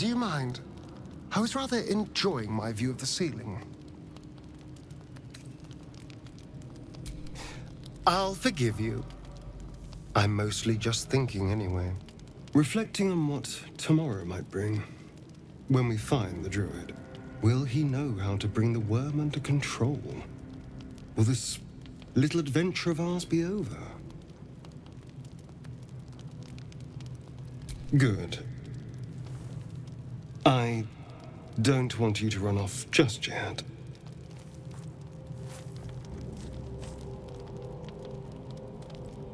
Do you mind? I was rather enjoying my view of the ceiling. I'll forgive you. I'm mostly just thinking anyway. Reflecting on what tomorrow might bring. When we find the druid, will he know how to bring the worm under control? Will this little adventure of ours be over? Good. I don't want you to run off just yet.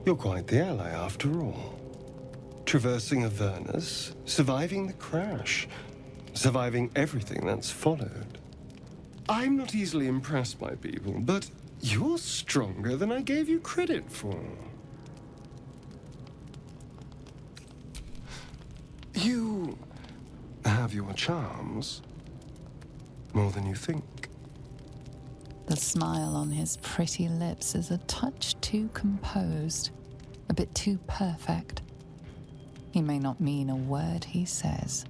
You're quite the ally after all. Traversing Avernus, surviving the crash, surviving everything that's followed. I'm not easily impressed by people, but you're stronger than I gave you credit for. You have your charms. More than you think. The smile on his pretty lips is a touch too composed, a bit too perfect. He may not mean a word he says.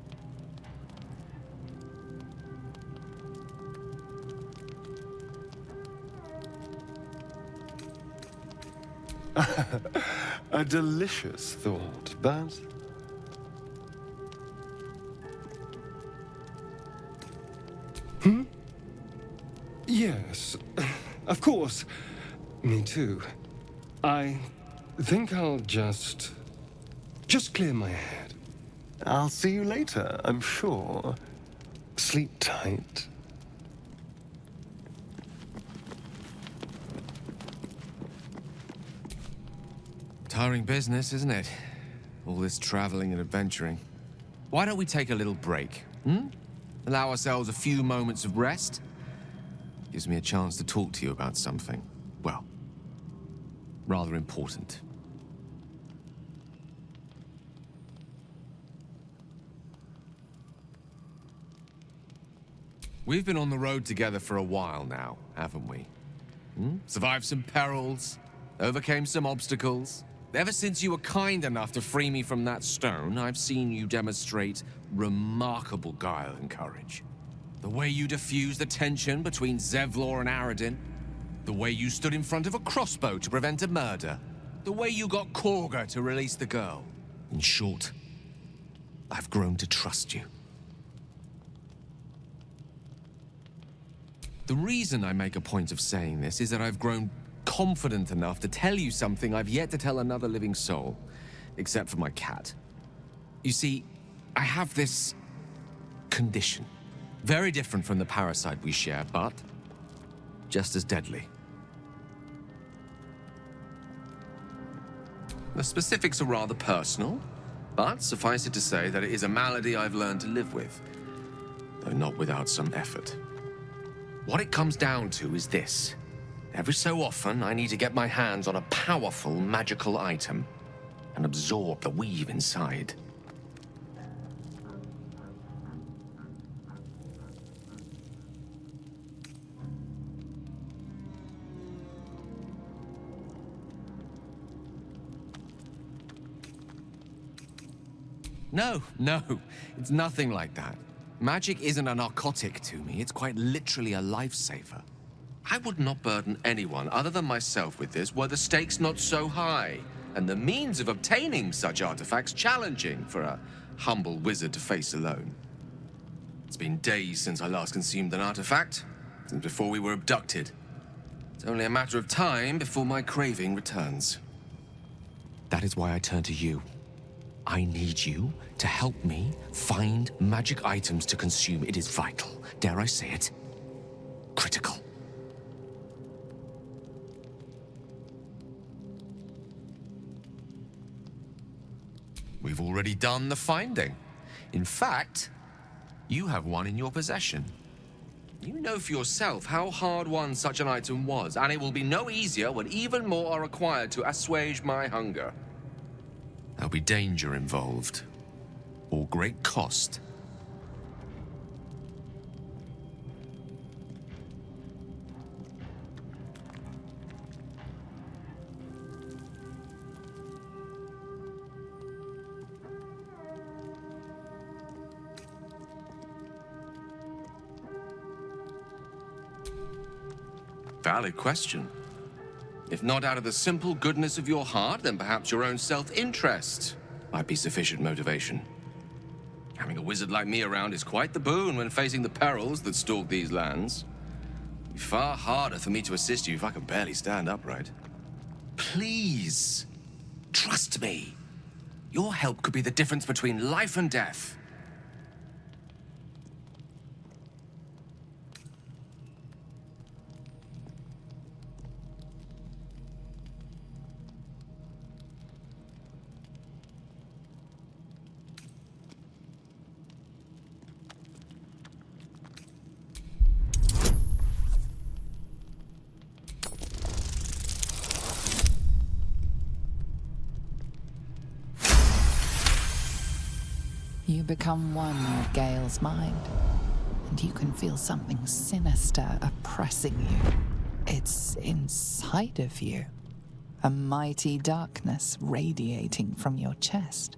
A delicious thought, but... Yes, of course. Me too. I think I'll just clear my head. I'll see you later, I'm sure. Sleep tight. Tiring business, isn't it? All this traveling and adventuring. Why don't we take a little break, Allow ourselves a few moments of rest? Gives me a chance to talk to you about something, well, rather important. We've been on the road together for a while now, haven't we? Survived some perils, overcame some obstacles. Ever since you were kind enough to free me from that stone, I've seen you demonstrate remarkable guile and courage. The way you diffused the tension between Zevlor and Aradin. The way you stood in front of a crossbow to prevent a murder. The way you got Korga to release the girl. In short, I've grown to trust you. The reason I make a point of saying this is that I've grown confident enough to tell you something I've yet to tell another living soul, except for my cat. You see, I have this condition. Very different from the parasite we share, but just as deadly. The specifics are rather personal, but suffice it to say that it is a malady I've learned to live with, though not without some effort. What it comes down to is this. Every so often, I need to get my hands on a powerful magical item and absorb the weave inside. No, it's nothing like that. Magic isn't a narcotic to me, it's quite literally a lifesaver. I would not burden anyone other than myself with this were the stakes not so high, and the means of obtaining such artifacts challenging for a humble wizard to face alone. It's been days since I last consumed an artifact, since before we were abducted. It's only a matter of time before my craving returns. That is why I turn to you. I need you to help me find magic items to consume. It is vital, dare I say it, critical. We've already done the finding. In fact, you have one in your possession. You know for yourself how hard-won such an item was, and it will be no easier when even more are required to assuage my hunger. There'll be danger involved, or great cost. Valid question. If not out of the simple goodness of your heart, then perhaps your own self-interest might be sufficient motivation. Having a wizard like me around is quite the boon when facing the perils that stalk these lands. It'd be far harder for me to assist you if I can barely stand upright. Please, trust me. Your help could be the difference between life and death. You become one with Gale's mind, and you can feel something sinister oppressing you. It's inside of you, a mighty darkness radiating from your chest.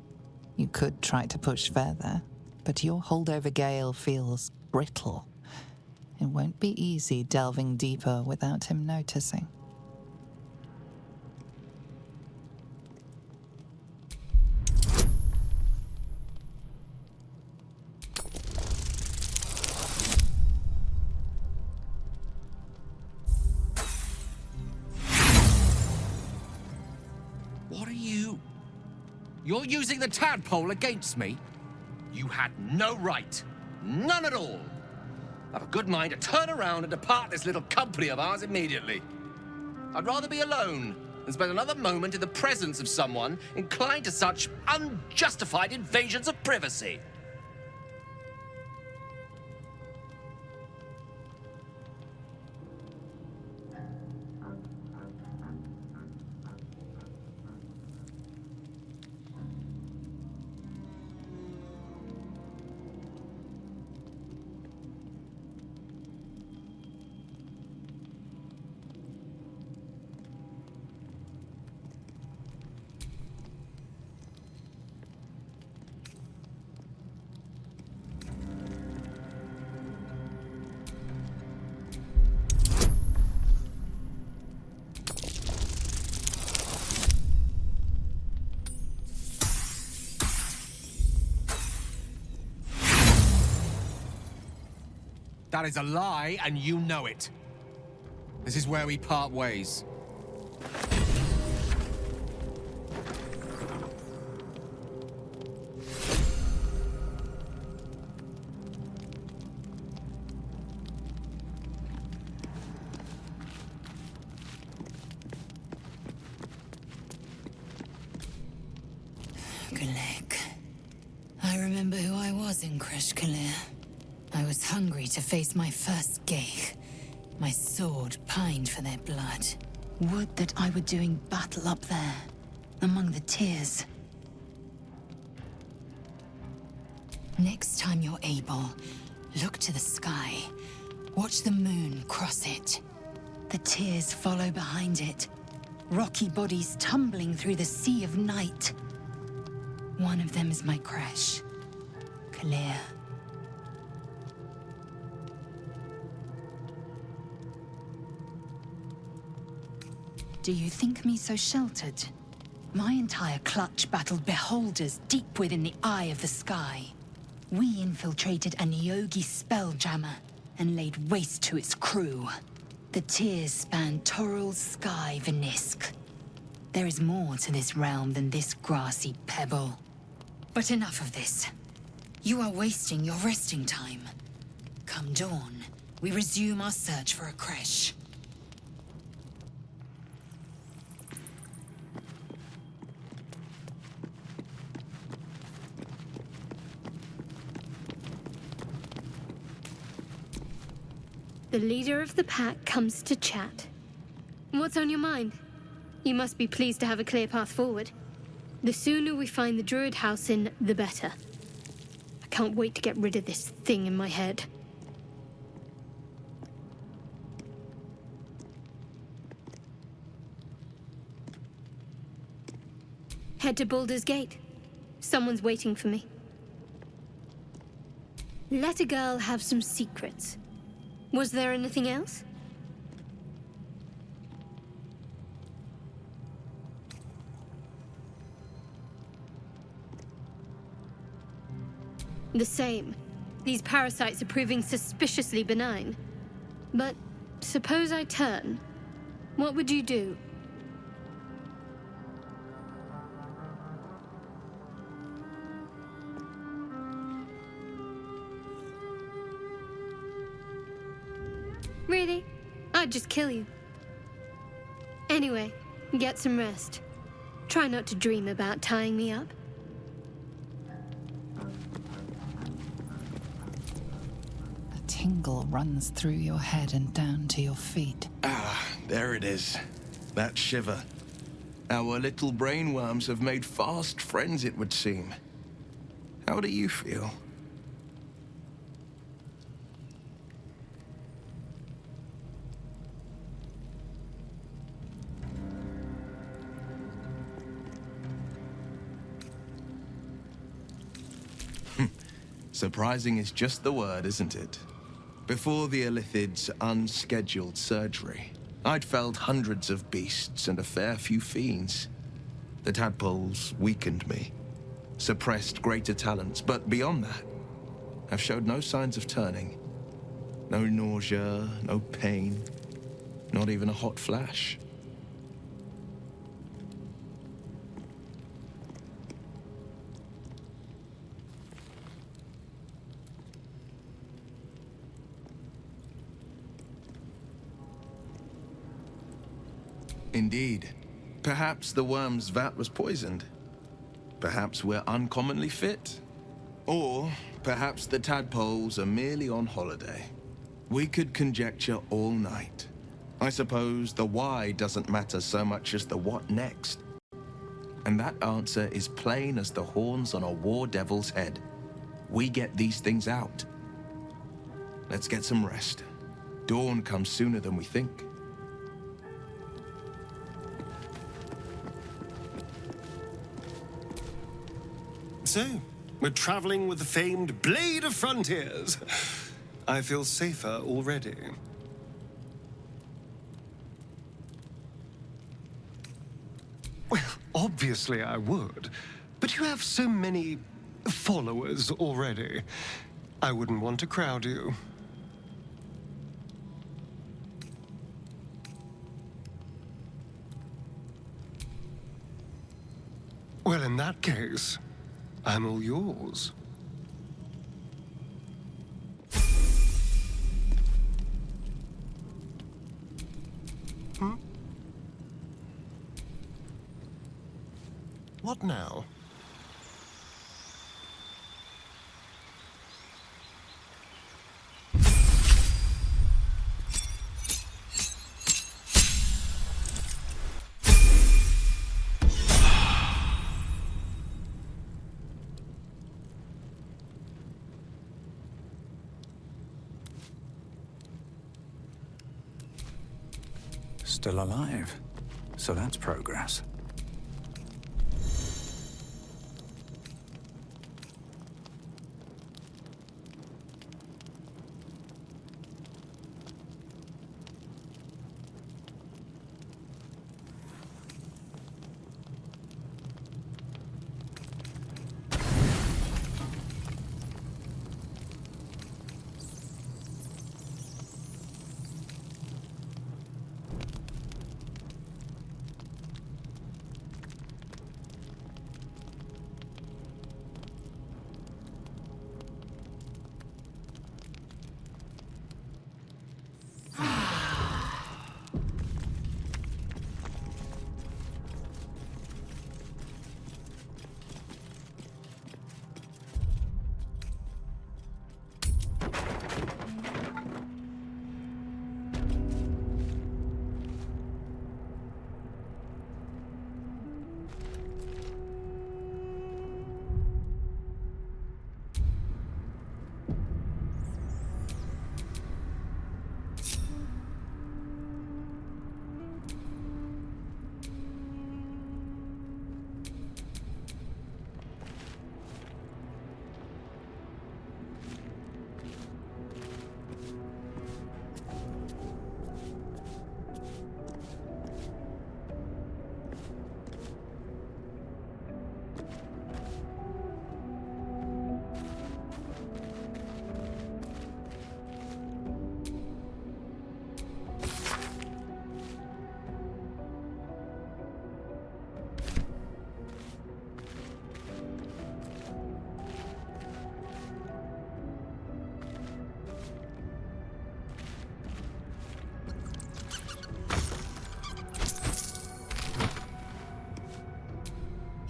You could try to push further, but your hold over Gale feels brittle. It won't be easy delving deeper without him noticing. You're using the tadpole against me? You had no right. None at all. I've a good mind to turn around and depart this little company of ours immediately. I'd rather be alone than spend another moment in the presence of someone inclined to such unjustified invasions of privacy. That is a lie, and you know it. This is where we part ways. Galek. I remember who I was in Kresh Kalir. I was hungry to face my first Geich. My sword pined for their blood. Would that I were doing battle up there, among the tears. Next time you're able, look to the sky. Watch the moon cross it. The tears follow behind it. Rocky bodies tumbling through the sea of night. One of them is my Kresh. Kalir. Do you think me so sheltered? My entire clutch battled beholders deep within the eye of the sky. We infiltrated a Neogi spelljammer and laid waste to its crew. The tears spanned Toral's sky, Venisk. There is more to this realm than this grassy pebble. But enough of this. You are wasting your resting time. Come dawn, we resume our search for a Kresh. The leader of the pack comes to chat. What's on your mind? You must be pleased to have a clear path forward. The sooner we find the druid house in, the better. I can't wait to get rid of this thing in my head. Head to Baldur's Gate. Someone's waiting for me. Let a girl have some secrets. Was there anything else? The same. These parasites are proving suspiciously benign. But suppose I turn. What would you do? Really? I'd just kill you. Anyway, get some rest. Try not to dream about tying me up. A tingle runs through your head and down to your feet. Ah, there it is. That shiver. Our little brainworms have made fast friends, it would seem. How do you feel? Surprising is just the word, isn't it? Before the Illithid's unscheduled surgery, I'd felled hundreds of beasts and a fair few fiends. The tadpoles weakened me, suppressed greater talents, but beyond that, I've showed no signs of turning. No nausea, no pain, not even a hot flash. Indeed. Perhaps the worm's vat was poisoned. Perhaps we're uncommonly fit. Or perhaps the tadpoles are merely on holiday. We could conjecture all night. I suppose the why doesn't matter so much as the what next. And that answer is plain as the horns on a war devil's head. We get these things out. Let's get some rest. Dawn comes sooner than we think. So, we're traveling with the famed Blade of Frontiers. I feel safer already. Well, obviously I would. But you have so many followers already. I wouldn't want to crowd you. Well, in that case, I'm all yours. What now? Still alive. So that's progress.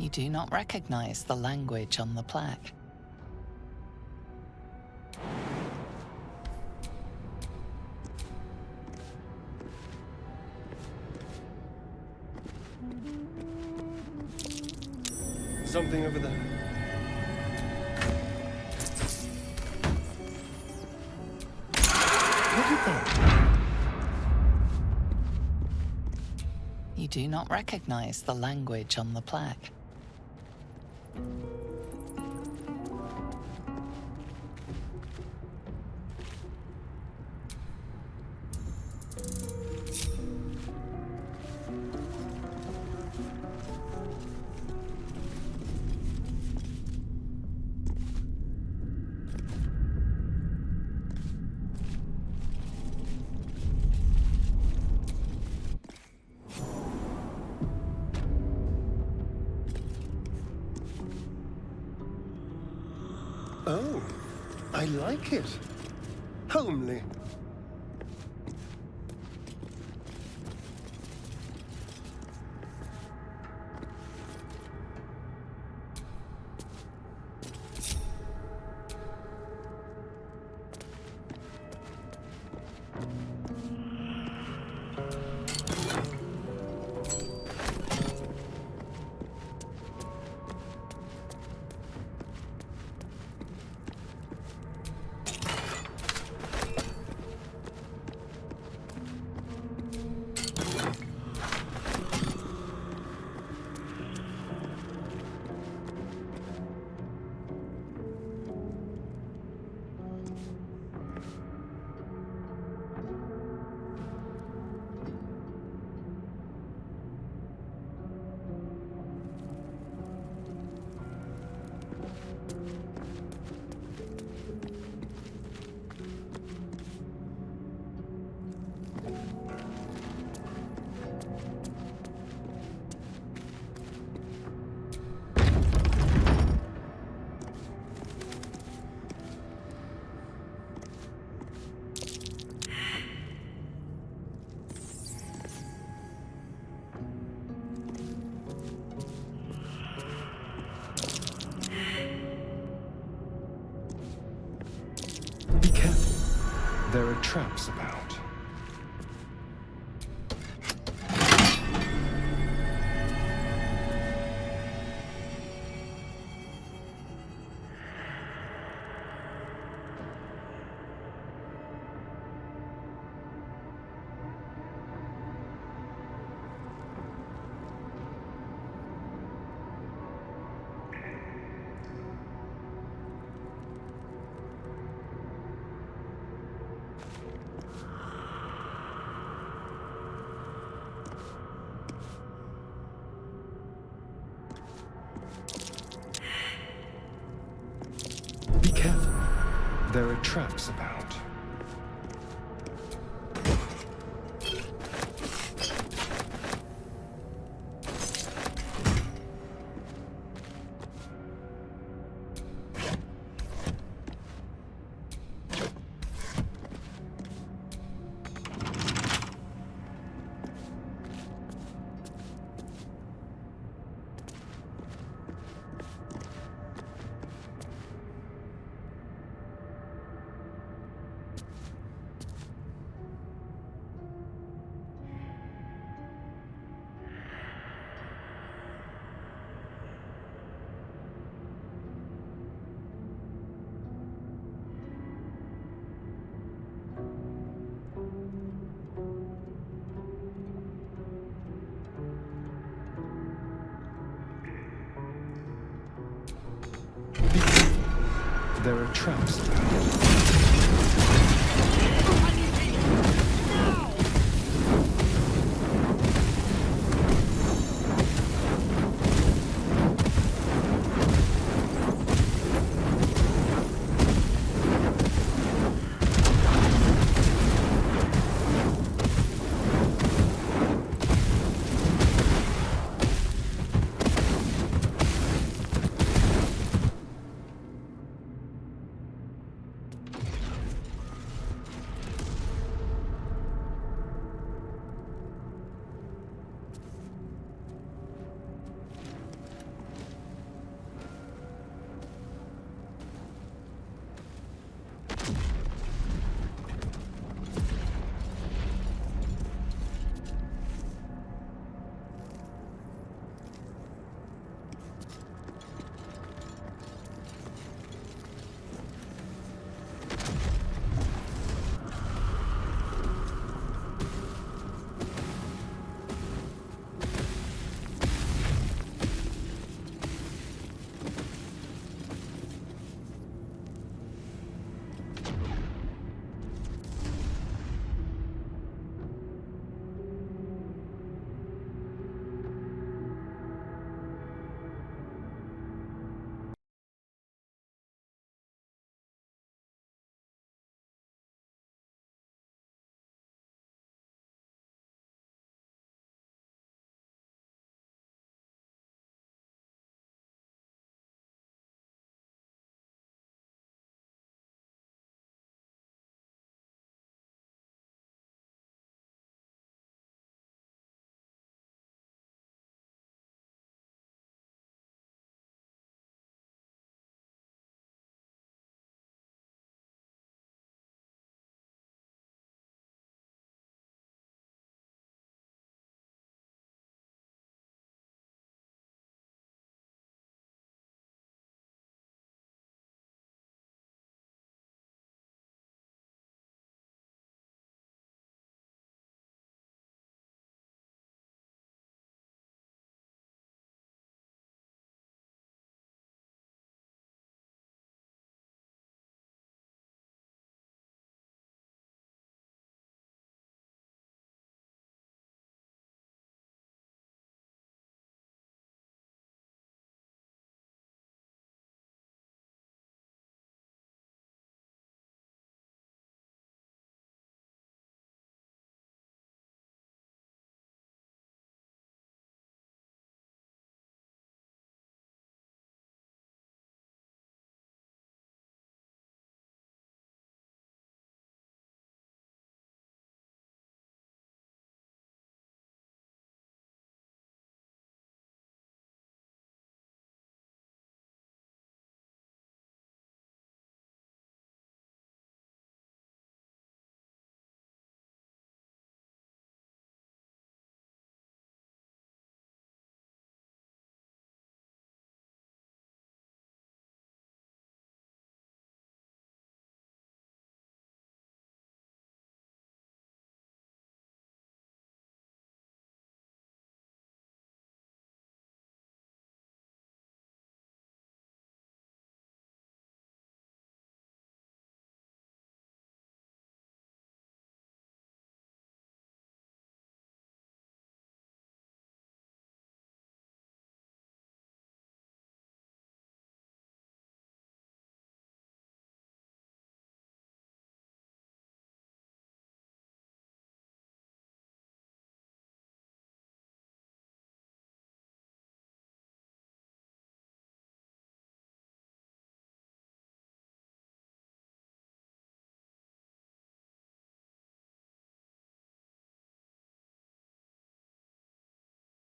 You do not recognize the language on the plaque. Something over there. What did that? You do not recognize the language on the plaque. Oh, I like it. Homely. Be careful. There are traps about. Be careful. There are traps about. Be careful. There are traps about.